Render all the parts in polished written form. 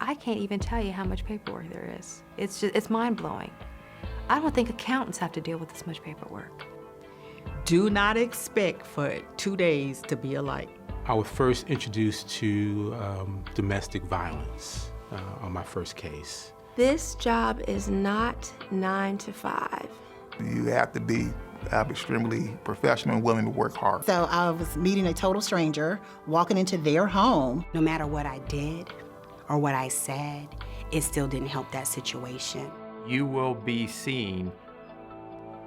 I can't even tell you how much paperwork there is. It's mind-blowing. I don't think accountants have to deal with this much paperwork. Do not expect for 2 days to be alike. I was first introduced to domestic violence on my first case. This job is not 9 to 5. You have to be extremely professional and willing to work hard. So I was meeting a total stranger, walking into their home. No matter what I did or what I said, it still didn't help that situation. You will be seeing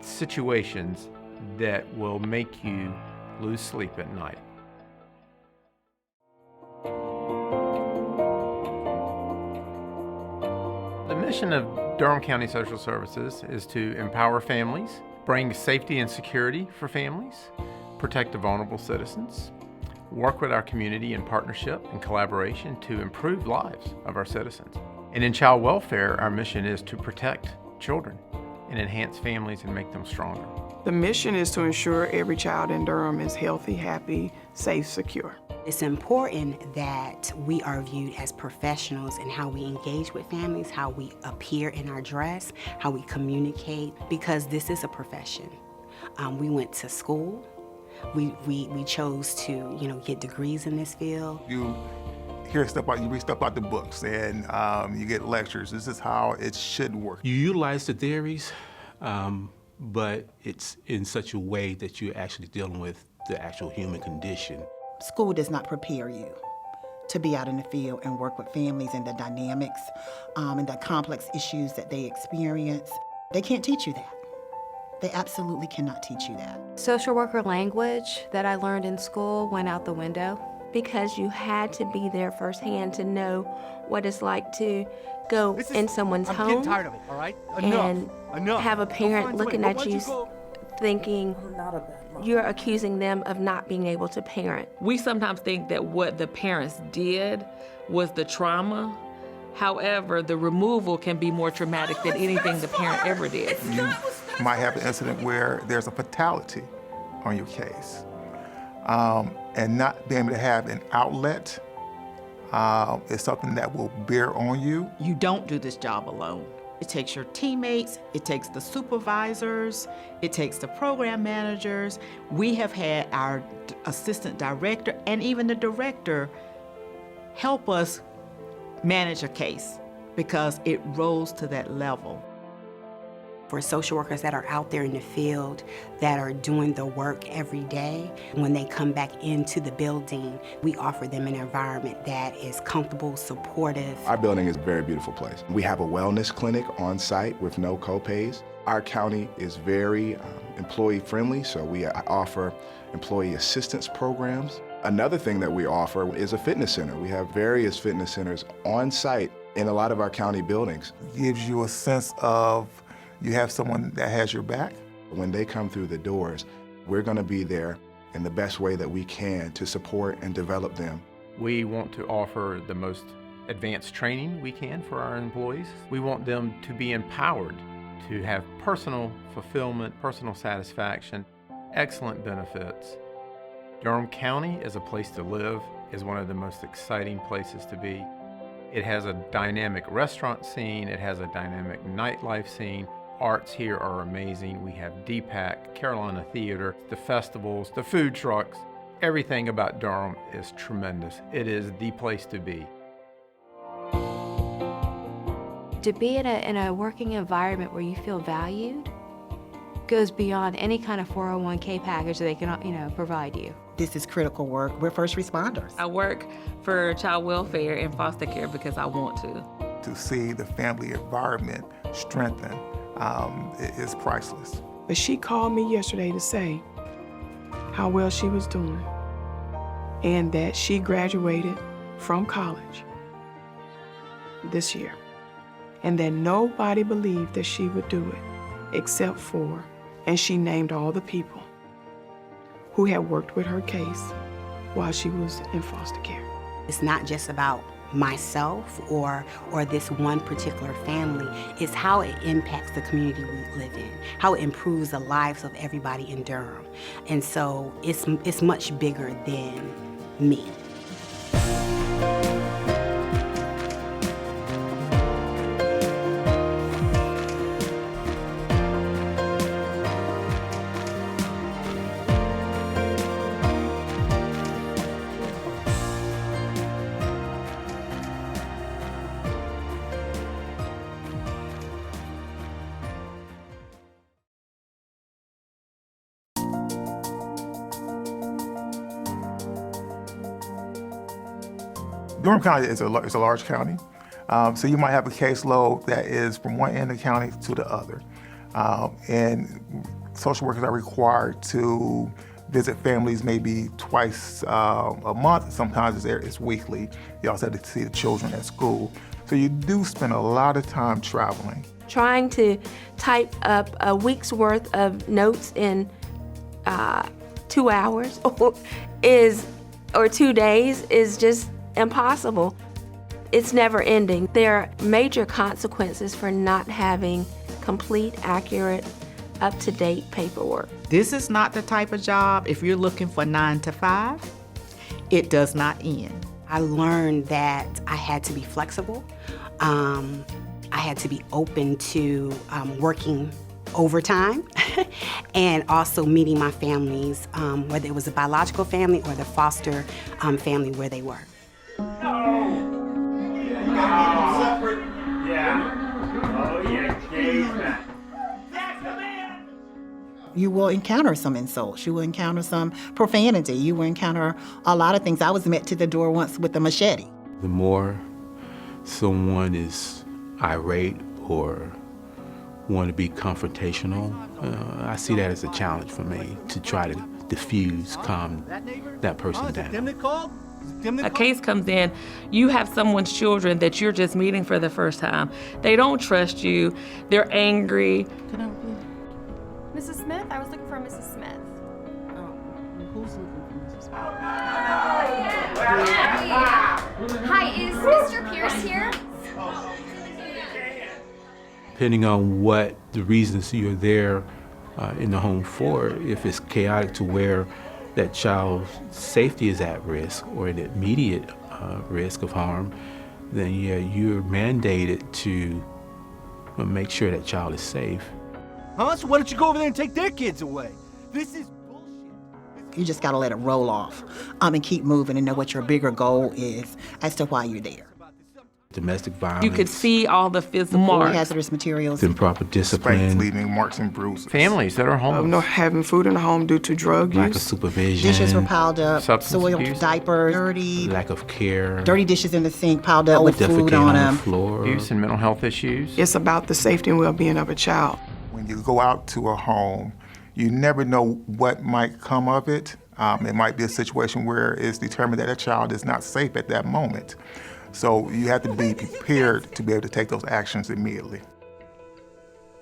situations that will make you lose sleep at night. The mission of Durham County Social Services is to empower families, bring safety and security for families, protect the vulnerable citizens, work with our community in partnership and collaboration to improve lives of our citizens. And in child welfare, our mission is to protect children and enhance families and make them stronger. The mission is to ensure every child in Durham is healthy, happy, safe, secure. It's important that we are viewed as professionals in how we engage with families, how we appear in our dress, how we communicate, because this is a profession. We went to school. We chose to, get degrees in this field. You hear stuff about, you read stuff about the books, and you get lectures. This is how it should work. You utilize the theories, but it's in such a way that you're actually dealing with the actual human condition. School does not prepare you to be out in the field and work with families and the dynamics and the complex issues that they experience. They can't teach you that. They absolutely cannot teach you that. Social worker language that I learned in school went out the window. Because you had to be there firsthand to know what it's like to go in someone's home. I'm getting tired of it, all right? Enough. Have a parent looking at you thinking you're accusing them of not being able to parent. We sometimes think that what the parents did was the trauma. However, the removal can be more traumatic than anything the parent ever did. You might have an incident where there's a fatality on your case. And not being able to have an outlet is something that will bear on you. You don't do this job alone. It takes your teammates, it takes the supervisors, it takes the program managers. We have had our assistant director and even the director help us manage a case because it rose to that level. For social workers that are out there in the field, that are doing the work every day, when they come back into the building, we offer them an environment that is comfortable, supportive. Our building is a very beautiful place. We have a wellness clinic on site with no co-pays. Our county is very employee friendly, so we offer employee assistance programs. Another thing that we offer is a fitness center. We have various fitness centers on site in a lot of our county buildings. It gives you a sense of you have someone that has your back. When they come through the doors, we're going to be there in the best way that we can to support and develop them. We want to offer the most advanced training we can for our employees. We want them to be empowered to have personal fulfillment, personal satisfaction, excellent benefits. Durham County is a place to live, is one of the most exciting places to be. It has a dynamic restaurant scene, it has a dynamic nightlife scene. Arts here are amazing. We have DPAC, Carolina Theater, the festivals, the food trucks. Everything about Durham is tremendous. It is the place to be. To be in a working environment where you feel valued goes beyond any kind of 401k package they can, provide you. This is critical work. We're first responders. I work for child welfare and foster care because I want to. To see the family environment strengthen is priceless. But she called me yesterday to say how well she was doing and that she graduated from college this year and that nobody believed that she would do it except for, and she named all the people who had worked with her case while she was in foster care. It's not just about myself or this one particular family. It's how it impacts the community we live in, how it improves the lives of everybody in Durham. And so it's much bigger than me. Durham County is a large county, so you might have a caseload that is from one end of the county to the other. And social workers are required to visit families maybe twice a month. Sometimes it's weekly. You also have to see the children at school. So you do spend a lot of time traveling. Trying to type up a week's worth of notes in 2 hours or 2 days is just impossible. It's never ending. There are major consequences for not having complete, accurate, up-to-date paperwork. This is not the type of job, if you're looking for 9 to 5, it does not end. I learned that I had to be flexible. I had to be open to working overtime and also meeting my families, whether it was a biological family or the foster family where they were. You will encounter some insults. You will encounter some profanity. You will encounter a lot of things. I was met to the door once with a machete. The more someone is irate or want to be confrontational, I see that as a challenge for me to try to diffuse, calm that person down. A case comes in, you have someone's children that you're just meeting for the first time. They don't trust you. They're angry. Mrs. Smith? I was looking for Mrs. Smith. Who's looking for Mrs. Smith? Hi, is Mr. Pierce here? Depending on what the reasons you're there in the home for, if it's chaotic to where that child's safety is at risk or an immediate risk of harm, then yeah, you're mandated to make sure that child is safe. Huh? So why don't you go over there and take their kids away? This is bullshit. You just gotta let it roll off and keep moving and know what your bigger goal is as to why you're there. Domestic violence. You could see all the physical marks. Hazardous materials. Improper discipline. Spanks, leaving marks and bruises. Families that are homeless. Not having food in the home due to drug Lack use. of supervision. Dishes were piled up, Substance soiled abuse. diapers, dirty. Lack of care. Dirty dishes in the sink piled up with food Defecate on the them. floor. Abuse and mental health issues. It's about the safety and well-being of a child. When you go out to a home, you never know what might come of it. It might be a situation where it's determined that a child is not safe at that moment. So you have to be prepared to be able to take those actions immediately.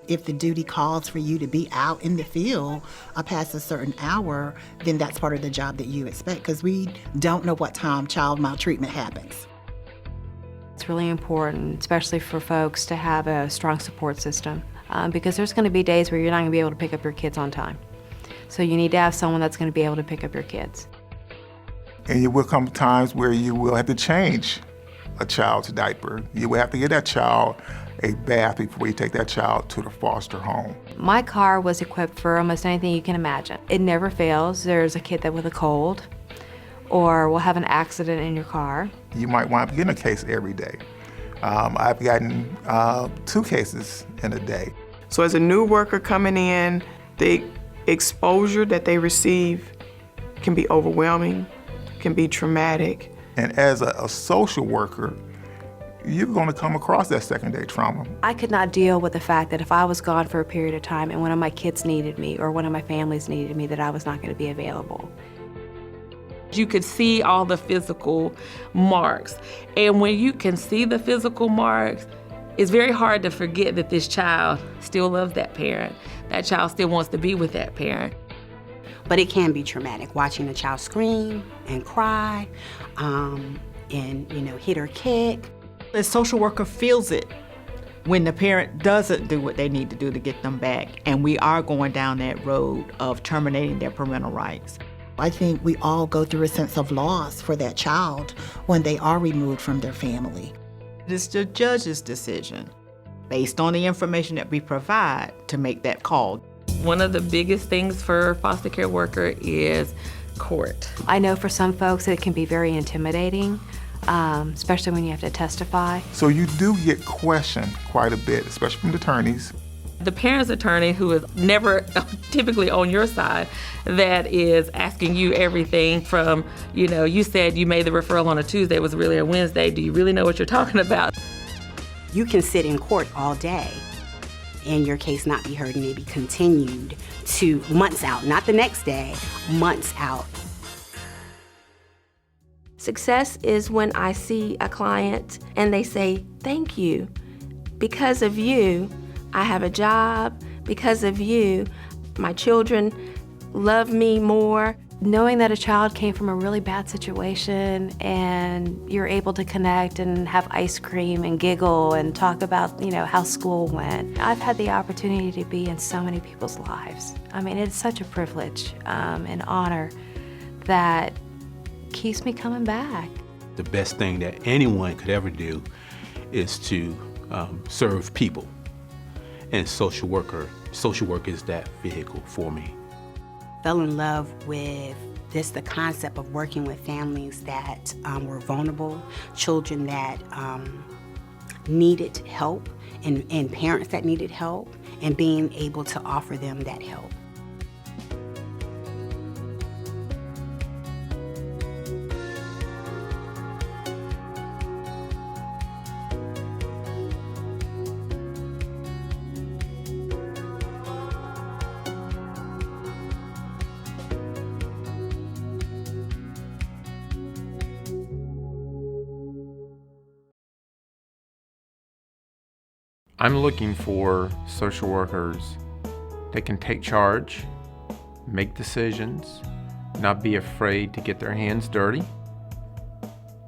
If the duty calls for you to be out in the field past a certain hour, then that's part of the job that you expect, because we don't know what time child maltreatment happens. It's really important, especially for folks, to have a strong support system because there's going to be days where you're not going to be able to pick up your kids on time. So you need to have someone that's going to be able to pick up your kids. And you will come times where you will have to change a child's diaper. You will have to get that child a bath before you take that child to the foster home. My car was equipped for almost anything you can imagine. It never fails. There's a kid that with a cold, or will have an accident in your car. You might wind up getting a case every day. I've gotten 2 cases in a day. So as a new worker coming in, the exposure that they receive can be overwhelming, can be traumatic. And as a social worker, you're going to come across that secondary trauma. I could not deal with the fact that if I was gone for a period of time and one of my kids needed me or one of my families needed me, that I was not going to be available. You could see all the physical marks. And when you can see the physical marks, it's very hard to forget that this child still loves that parent. That child still wants to be with that parent. But it can be traumatic, watching a child scream and cry, and hit or kick. The social worker feels it when the parent doesn't do what they need to do to get them back, and we are going down that road of terminating their parental rights. I think we all go through a sense of loss for that child when they are removed from their family. It's the judge's decision, based on the information that we provide, to make that call. One of the biggest things for a foster care worker is court. I know for some folks it can be very intimidating, especially when you have to testify. So you do get questioned quite a bit, especially from the attorneys. The parent's attorney, who is never typically on your side, that is asking you everything from, you said you made the referral on a Tuesday, it was really a Wednesday. Do you really know what you're talking about? You can sit in court all day and your case not be heard and it be continued to months out, not the next day, months out. Success is when I see a client and they say, thank you. Because of you, I have a job. Because of you, my children love me more. Knowing that a child came from a really bad situation and you're able to connect and have ice cream and giggle and talk about, how school went. I've had the opportunity to be in so many people's lives. I mean, it's such a privilege and honor that keeps me coming back. The best thing that anyone could ever do is to serve people. And social work is that vehicle for me. Fell in love with the concept of working with families that were vulnerable, children that needed help, and parents that needed help, and being able to offer them that help. I'm looking for social workers that can take charge, make decisions, not be afraid to get their hands dirty,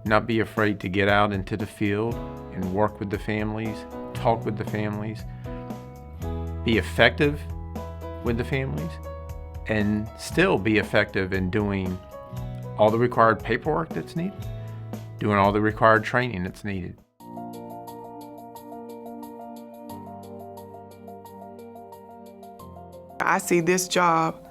not be afraid to get out into the field and work with the families, talk with the families, be effective with the families, and still be effective in doing all the required paperwork that's needed, doing all the required training that's needed. I see this job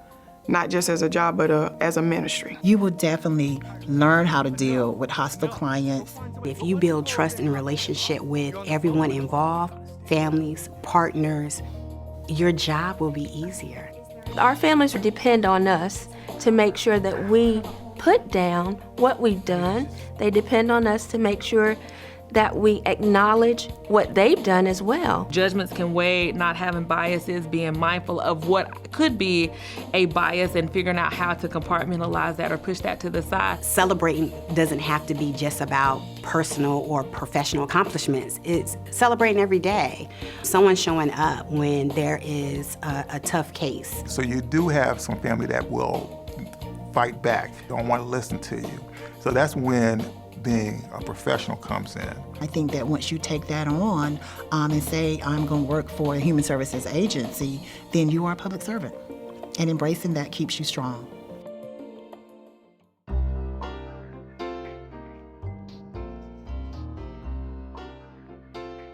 not just as a job, but as a ministry. You will definitely learn how to deal with hostile clients. If you build trust and relationship with everyone involved, families, partners, your job will be easier. Our families depend on us to make sure that we put down what we've done. They depend on us to make sure that we acknowledge what they've done as well. Judgments can weigh, not having biases, being mindful of what could be a bias and figuring out how to compartmentalize that or push that to the side. Celebrating doesn't have to be just about personal or professional accomplishments. It's celebrating every day. Someone showing up when there is a tough case. So you do have some family that will fight back, don't want to listen to you. So that's when being a professional comes in. I think that once you take that on and say, I'm going to work for a human services agency, then you are a public servant. And embracing that keeps you strong.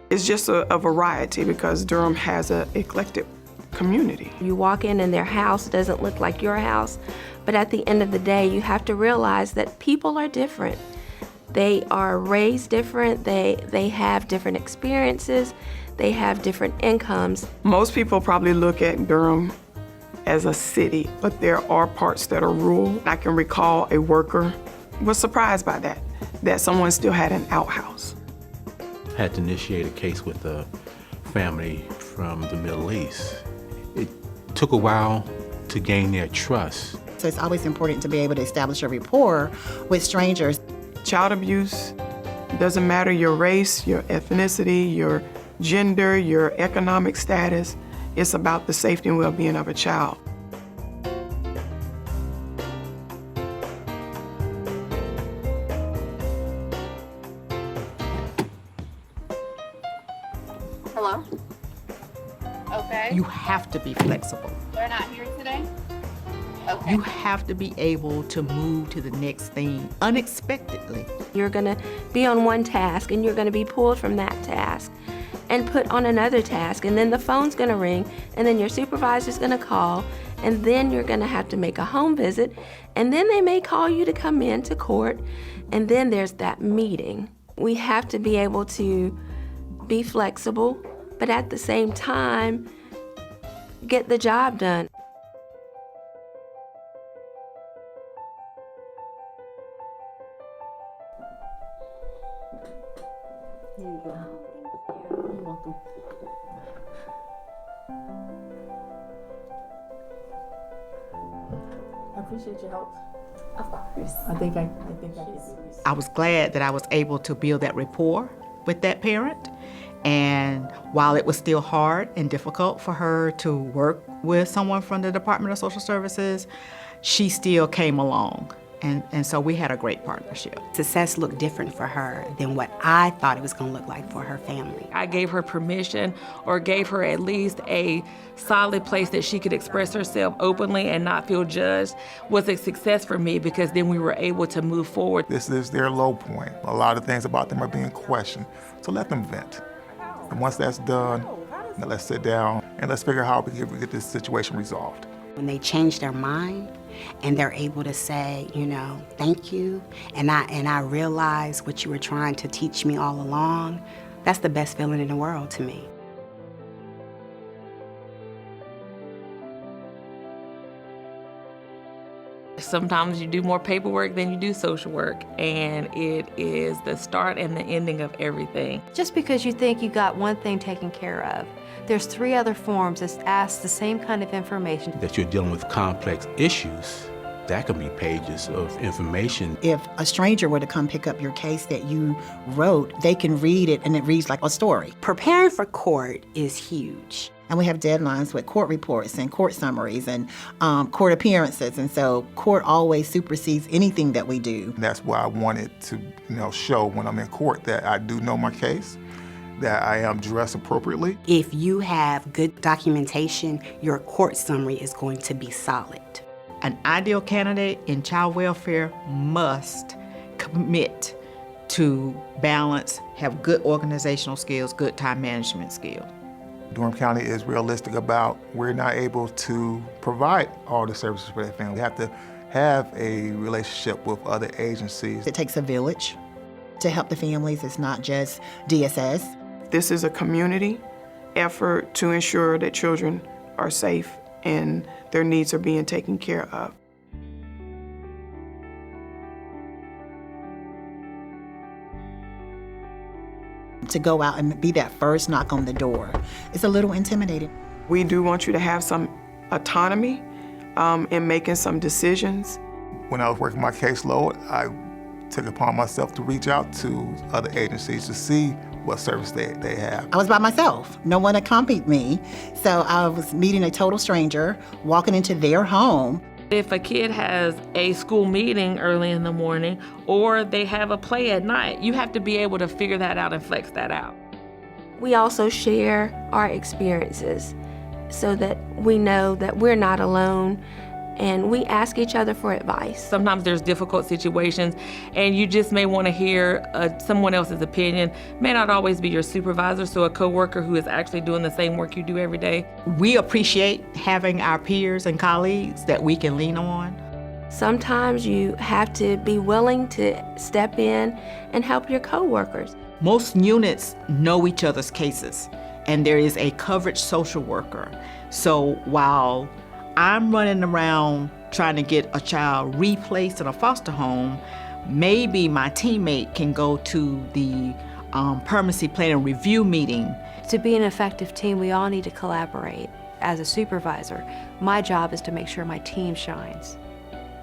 It's just a variety because Durham has an eclectic community. You walk in and their house doesn't look like your house, but at the end of the day, you have to realize that people are different. They are raised different, they have different experiences, they have different incomes. Most people probably look at Durham as a city, but there are parts that are rural. I can recall a worker was surprised by that someone still had an outhouse. Had to initiate a case with a family from the Middle East. It took a while to gain their trust. So it's always important to be able to establish a rapport with strangers. Child abuse doesn't matter your race, your ethnicity, your gender, your economic status. It's about the safety and well-being of a child. Hello? Okay. You have to be flexible. They're not here today? Okay. You have to be able to move to the next thing unexpectedly. You're gonna be on one task and you're gonna be pulled from that task and put on another task, and then the phone's gonna ring, and then your supervisor's gonna call, and then you're gonna have to make a home visit, and then they may call you to come into court, and then there's that meeting. We have to be able to be flexible, but at the same time, get the job done. Here you go. You're welcome. I appreciate your help. Of course. I think I can. I was glad that I was able to build that rapport with that parent. And while it was still hard and difficult for her to work with someone from the Department of Social Services, she still came along. And so we had a great partnership. Success looked different for her than what I thought it was going to look like for her family. I gave her permission or gave her at least a solid place that she could express herself openly and not feel judged was a success for me because then we were able to move forward. This is their low point. A lot of things about them are being questioned. So let them vent. And once that's done, then let's sit down and let's figure out how we can get this situation resolved. When they change their mind and they're able to say, you know, thank you, and I realize what you were trying to teach me all along, that's the best feeling in the world to me. Sometimes you do more paperwork than you do social work, and it is the start and the ending of everything. Just because you think you got one thing taken care of, there's 3 other forms that ask the same kind of information. That you're dealing with complex issues, that could be pages of information. If a stranger were to come pick up your case that you wrote, they can read it and it reads like a story. Preparing for court is huge. And we have deadlines with court reports and court summaries and court appearances. And so court always supersedes anything that we do. That's why I wanted to, show when I'm in court that I do know my case, that I am dressed appropriately. If you have good documentation, your court summary is going to be solid. An ideal candidate in child welfare must commit to balance, have good organizational skills, good time management skills. Durham County is realistic about we're not able to provide all the services for that family. We have to have a relationship with other agencies. It takes a village to help the families. It's not just DSS. This is a community effort to ensure that children are safe and their needs are being taken care of. To go out and be that first knock on the door, it's a little intimidating. We do want you to have some autonomy in making some decisions. When I was working my caseload, I took it upon myself to reach out to other agencies to see what service they have. I was by myself. No one accompanied me. So I was meeting a total stranger, walking into their home. If a kid has a school meeting early in the morning or they have a play at night, you have to be able to figure that out and flex that out. We also share our experiences so that we know that we're not alone, and we ask each other for advice. Sometimes there's difficult situations and you just may want to hear someone else's opinion. May not always be your supervisor, so a coworker who is actually doing the same work you do every day. We appreciate having our peers and colleagues that we can lean on. Sometimes you have to be willing to step in and help your coworkers. Most units know each other's cases, and there is a coverage social worker. So while I'm running around trying to get a child replaced in a foster home, maybe my teammate can go to the permanency plan and review meeting. To be an effective team, we all need to collaborate. As a supervisor, my job is to make sure my team shines,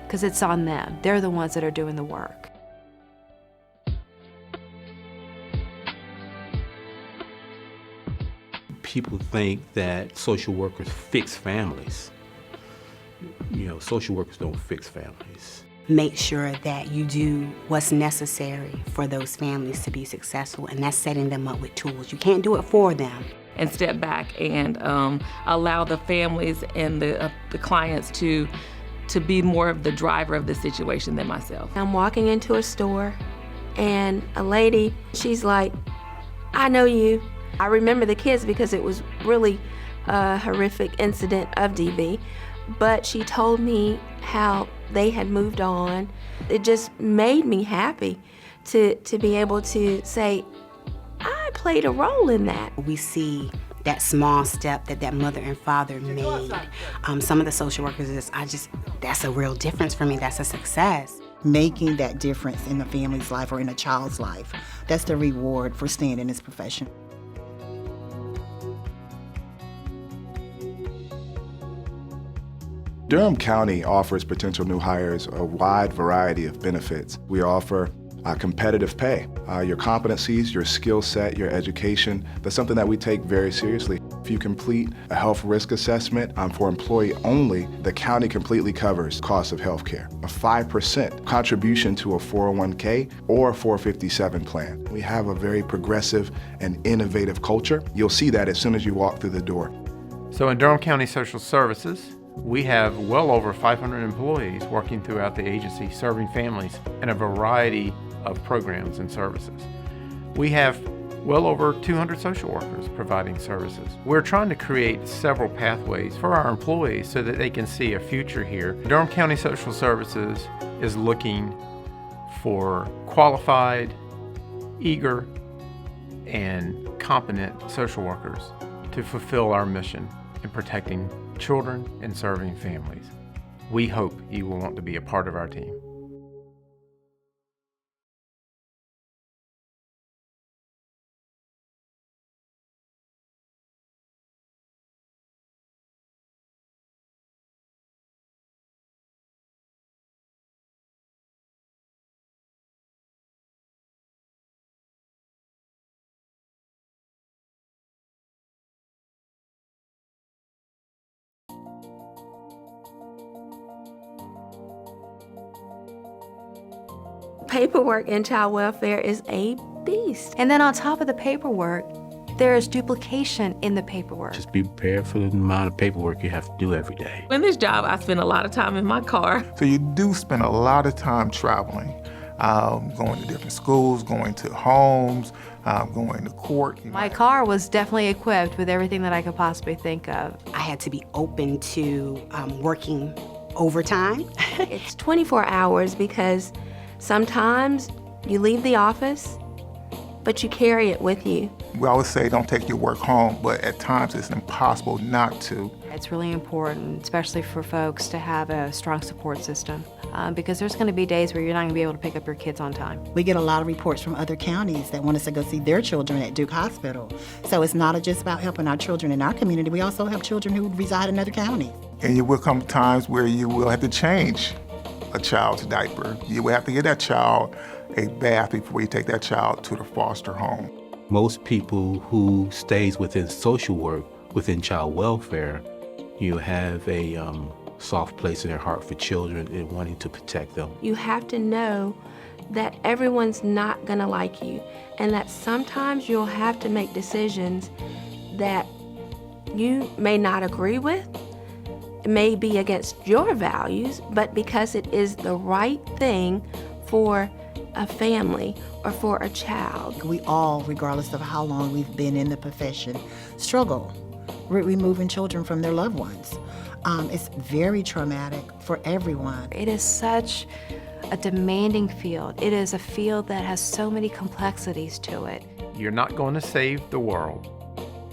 because it's on them. They're the ones that are doing the work. People think that social workers fix families. Social workers don't fix families. Make sure that you do what's necessary for those families to be successful, and that's setting them up with tools. You can't do it for them. And step back and allow the families and the clients to be more of the driver of the situation than myself. I'm walking into a store and a lady, she's like, I know you. I remember the kids because it was really a horrific incident of DV. But she told me how they had moved on. It just made me happy to be able to say, I played a role in that. We see that small step that mother and father made. Some of the social workers, that's a real difference for me. That's a success. Making that difference in a family's life or in a child's life, that's the reward for staying in this profession. Durham County offers potential new hires a wide variety of benefits. We offer competitive pay. Your competencies, your skill set, your education, that's something that we take very seriously. If you complete a health risk assessment for employee only, the county completely covers costs of health care. A 5% contribution to a 401k or 457 plan. We have a very progressive and innovative culture. You'll see that as soon as you walk through the door. So in Durham County Social Services, we have well over 500 employees working throughout the agency serving families in a variety of programs and services. We have well over 200 social workers providing services. We're trying to create several pathways for our employees so that they can see a future here. Durham County Social Services is looking for qualified, eager, and competent social workers to fulfill our mission in protecting children and serving families. We hope you will want to be a part of our team. Paperwork in child welfare is a beast. And then on top of the paperwork, there is duplication in the paperwork. Just be prepared for the amount of paperwork you have to do every day. In this job, I spend a lot of time in my car. So you do spend a lot of time traveling, going to different schools, going to homes, going to court. My car was definitely equipped with everything that I could possibly think of. I had to be open to working overtime. It's 24 hours because sometimes you leave the office, but you carry it with you. We always say don't take your work home, but at times it's impossible not to. It's really important, especially for folks, to have a strong support system because there's going to be days where you're not going to be able to pick up your kids on time. We get a lot of reports from other counties that want us to go see their children at Duke Hospital. So it's not just about helping our children in our community. We also have children who reside in other counties. And you will come times where you will have to change a child's diaper. You will have to get that child a bath before you take that child to the foster home. Most people who stays within social work, within child welfare, you have a soft place in their heart for children and wanting to protect them. You have to know that everyone's not gonna like you and that sometimes you'll have to make decisions that you may not agree with. It may be against your values, but because it is the right thing for a family or for a child. We all, regardless of how long we've been in the profession, struggle with removing children from their loved ones. It's very traumatic for everyone. It is such a demanding field. It is a field that has so many complexities to it. You're not going to save the world,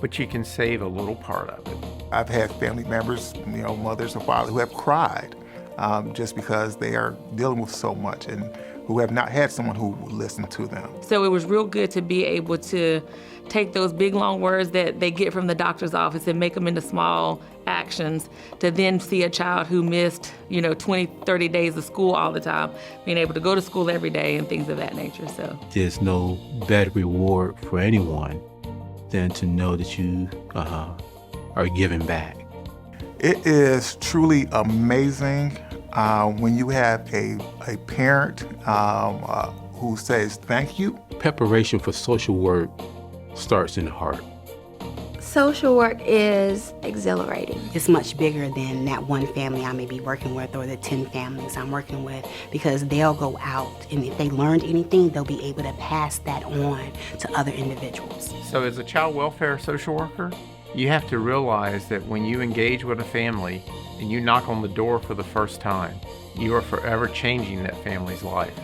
but you can save a little part of it. I've had family members, mothers and fathers who have cried just because they are dealing with so much and who have not had someone who would listen to them. So it was real good to be able to take those big, long words that they get from the doctor's office and make them into small actions to then see a child who missed, 20, 30 days of school all the time, being able to go to school every day and things of that nature. So there's no better reward for anyone than to know that you are giving back. It is truly amazing when you have a parent who says thank you. Preparation for social work starts in the heart. Social work is exhilarating. It's much bigger than that one family I may be working with or the 10 families I'm working with because they'll go out and if they learned anything, they'll be able to pass that on to other individuals. So as a child welfare social worker, you have to realize that when you engage with a family and you knock on the door for the first time, you are forever changing that family's life.